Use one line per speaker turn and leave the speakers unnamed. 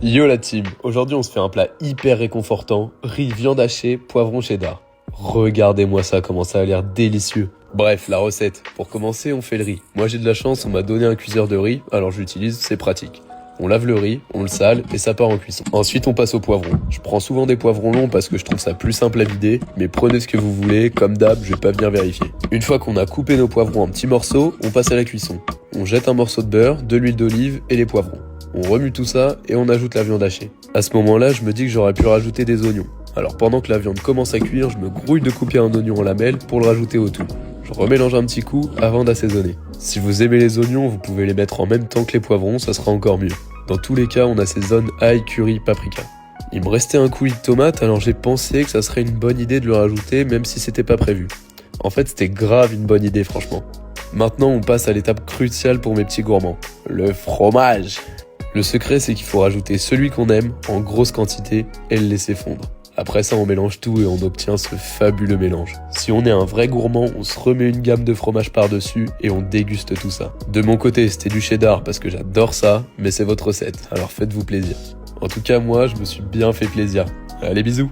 Yo la team, aujourd'hui on se fait un plat hyper réconfortant, riz, viande hachée, poivron cheddar. Regardez-moi ça, comment ça a l'air délicieux. Bref, la recette. Pour commencer, on fait le riz. Moi j'ai de la chance, on m'a donné un cuiseur de riz, alors je l'utilise, c'est pratique. On lave le riz, on le sale et ça part en cuisson. Ensuite on passe au poivron. Je prends souvent des poivrons longs parce que je trouve ça plus simple à vider, mais prenez ce que vous voulez, comme d'hab, je vais pas venir vérifier. Une fois qu'on a coupé nos poivrons en petits morceaux, on passe à la cuisson. On jette un morceau de beurre, de l'huile d'olive et les poivrons. On remue tout ça et on ajoute la viande hachée. À ce moment-là, je me dis que j'aurais pu rajouter des oignons. Alors pendant que la viande commence à cuire, je me grouille de couper un oignon en lamelles pour le rajouter au tout. Je remélange un petit coup avant d'assaisonner. Si vous aimez les oignons, vous pouvez les mettre en même temps que les poivrons, ça sera encore mieux. Dans tous les cas, on assaisonne ail, curry, paprika. Il me restait un coulis de tomate, alors j'ai pensé que ça serait une bonne idée de le rajouter même si c'était pas prévu. En fait, c'était grave une bonne idée franchement. Maintenant, on passe à l'étape cruciale pour mes petits gourmands, le fromage. Le secret, c'est qu'il faut rajouter celui qu'on aime en grosse quantité et le laisser fondre. Après ça, on mélange tout et on obtient ce fabuleux mélange. Si on est un vrai gourmand, on se remet une gamme de fromage par-dessus et on déguste tout ça. De mon côté, c'était du cheddar parce que j'adore ça, mais c'est votre recette, alors faites-vous plaisir. En tout cas, moi, je me suis bien fait plaisir. Allez, bisous!